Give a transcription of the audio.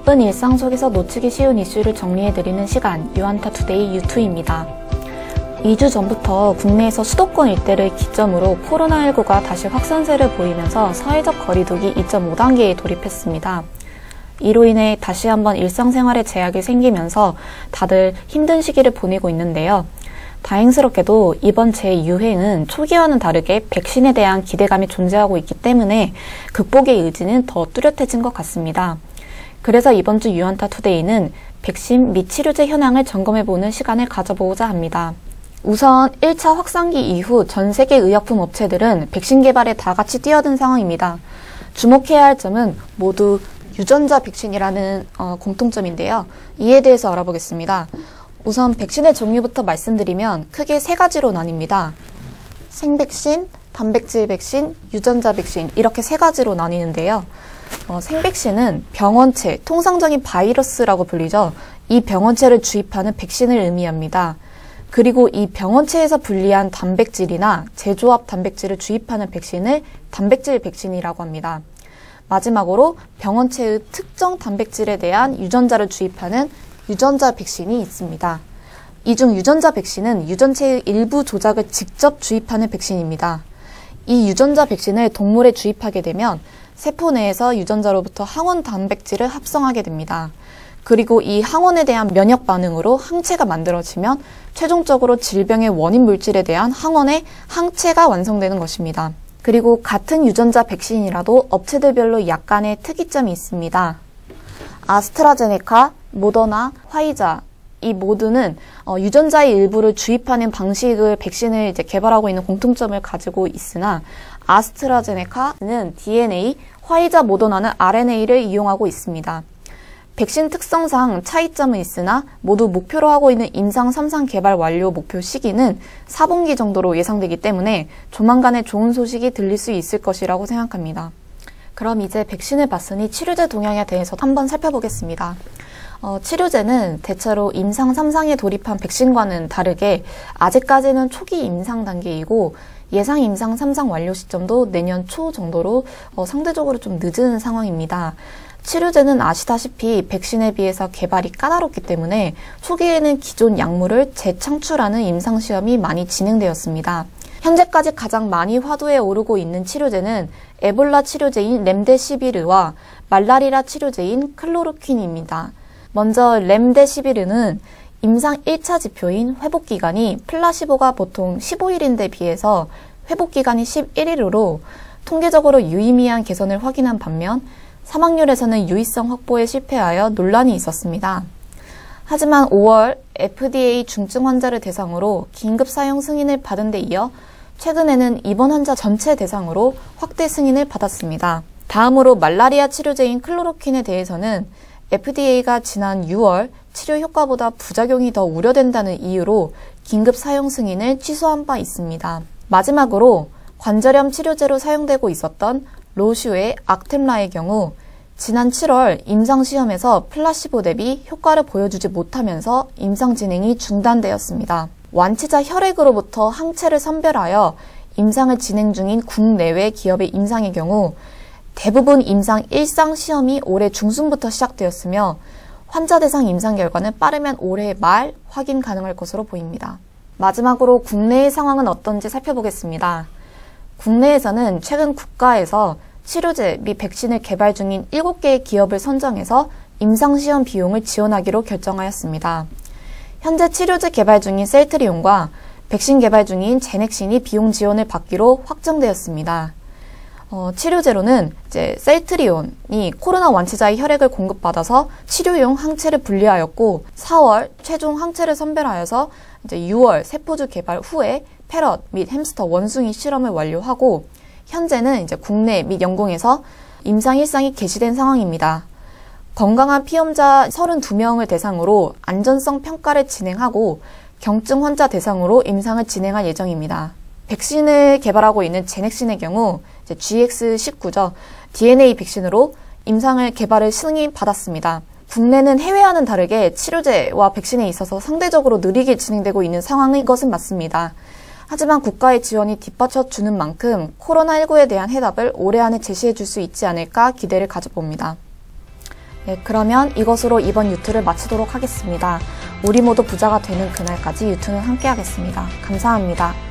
바쁜 일상 속에서 놓치기 쉬운 이슈를 정리해드리는 시간, 유한타 투데이 유투입니다. 2주 전부터 국내에서 수도권 일대를 기점으로 코로나19가 다시 확산세를 보이면서 사회적 거리두기 2.5단계에 돌입했습니다. 이로 인해 다시 한번 일상생활에 제약이 생기면서 다들 힘든 시기를 보내고 있는데요. 다행스럽게도 이번 재유행은 초기와는 다르게 백신에 대한 기대감이 존재하고 있기 때문에 극복의 의지는 더 뚜렷해진 것 같습니다. 그래서 이번 주 유한타 투데이는 백신 및 치료제 현황을 점검해보는 시간을 가져보고자 합니다. 우선 1차 확산기 이후 전 세계 의약품 업체들은 백신 개발에 다 같이 뛰어든 상황입니다. 주목해야 할 점은 모두 유전자 백신이라는 공통점인데요. 이에 대해서 알아보겠습니다. 우선 백신의 종류부터 말씀드리면 크게 3가지로 나뉩니다. 생백신, 단백질 백신, 유전자 백신 이렇게 3가지로 나뉘는데요. 생백신은 병원체, 통상적인 바이러스라고 불리죠. 이 병원체를 주입하는 백신을 의미합니다. 그리고 이 병원체에서 분리한 단백질이나 제조합 단백질을 주입하는 백신을 단백질 백신이라고 합니다. 마지막으로 병원체의 특정 단백질에 대한 유전자를 주입하는 유전자 백신이 있습니다. 이 중 유전자 백신은 유전체의 일부 조작을 직접 주입하는 백신입니다. 이 유전자 백신을 동물에 주입하게 되면 세포 내에서 유전자로부터 항원 단백질을 합성하게 됩니다. 그리고 이 항원에 대한 면역 반응으로 항체가 만들어지면 최종적으로 질병의 원인 물질에 대한 항원의 항체가 완성되는 것입니다. 그리고 같은 유전자 백신이라도 업체들별로 약간의 특이점이 있습니다. 아스트라제네카, 모더나, 화이자 이 모두는 유전자의 일부를 주입하는 방식을 백신을 개발하고 있는 공통점을 가지고 있으나 아스트라제네카는 DNA, 화이자, 모더나는 RNA를 이용하고 있습니다. 백신 특성상 차이점은 있으나 모두 목표로 하고 있는 임상 3상 개발 완료 목표 시기는 4분기 정도로 예상되기 때문에 조만간에 좋은 소식이 들릴 수 있을 것이라고 생각합니다. 그럼 이제 백신을 봤으니 치료제 동향에 대해서 한번 살펴보겠습니다. 치료제는 대체로 임상 3상에 돌입한 백신과는 다르게 아직까지는 초기 임상 단계이고 예상 임상 3상 완료 시점도 내년 초 정도로 상대적으로 좀 늦은 상황입니다. 치료제는 아시다시피 백신에 비해서 개발이 까다롭기 때문에 초기에는 기존 약물을 재창출하는 임상시험이 많이 진행되었습니다. 현재까지 가장 많이 화두에 오르고 있는 치료제는 에볼라 치료제인 렘데시비르와 말라리아 치료제인 클로로퀸입니다. 먼저 렘데시비르는 임상 1차 지표인 회복기간이 플라시보가 보통 15일인데 비해서 회복기간이 11일으로 통계적으로 유의미한 개선을 확인한 반면 사망률에서는 유의성 확보에 실패하여 논란이 있었습니다. 하지만 5월 FDA 중증 환자를 대상으로 긴급 사용 승인을 받은 데 이어 최근에는 입원 환자 전체 대상으로 확대 승인을 받았습니다. 다음으로 말라리아 치료제인 클로로퀸에 대해서는 FDA가 지난 6월 치료 효과보다 부작용이 더 우려된다는 이유로 긴급 사용 승인을 취소한 바 있습니다. 마지막으로 관절염 치료제로 사용되고 있었던 로슈의 악템라의 경우 지난 7월 임상시험에서 플라시보 대비 효과를 보여주지 못하면서 임상 진행이 중단되었습니다. 완치자 혈액으로부터 항체를 선별하여 임상을 진행 중인 국내외 기업의 임상의 경우 대부분 임상 1상 시험이 올해 중순부터 시작되었으며 환자 대상 임상 결과는 빠르면 올해 말 확인 가능할 것으로 보입니다. 마지막으로 국내의 상황은 어떤지 살펴보겠습니다. 국내에서는 최근 국가에서 치료제 및 백신을 개발 중인 7개의 기업을 선정해서 임상시험 비용을 지원하기로 결정하였습니다. 현재 치료제 개발 중인 셀트리온과 백신 개발 중인 제넥신이 비용 지원을 받기로 확정되었습니다. 치료제로는 셀트리온이 코로나 완치자의 혈액을 공급받아서 치료용 항체를 분리하였고 4월 최종 항체를 선별하여서 6월 세포주 개발 후에 패럿 및 햄스터 원숭이 실험을 완료하고 현재는 국내 및 영공에서 임상 1상이 개시된 상황입니다. 건강한 피험자 32명을 대상으로 안전성 평가를 진행하고 경증 환자 대상으로 임상을 진행할 예정입니다. 백신을 개발하고 있는 제넥신의 경우 GX19죠. DNA 백신으로 임상을 개발을 승인받았습니다. 국내는 해외와는 다르게 치료제와 백신에 있어서 상대적으로 느리게 진행되고 있는 상황인 것은 맞습니다. 하지만 국가의 지원이 뒷받쳐주는 만큼 코로나19에 대한 해답을 올해 안에 제시해 줄 수 있지 않을까 기대를 가져봅니다. 네, 그러면 이것으로 이번 유튜를 마치도록 하겠습니다. 우리 모두 부자가 되는 그날까지 유튜는 함께 하겠습니다. 감사합니다.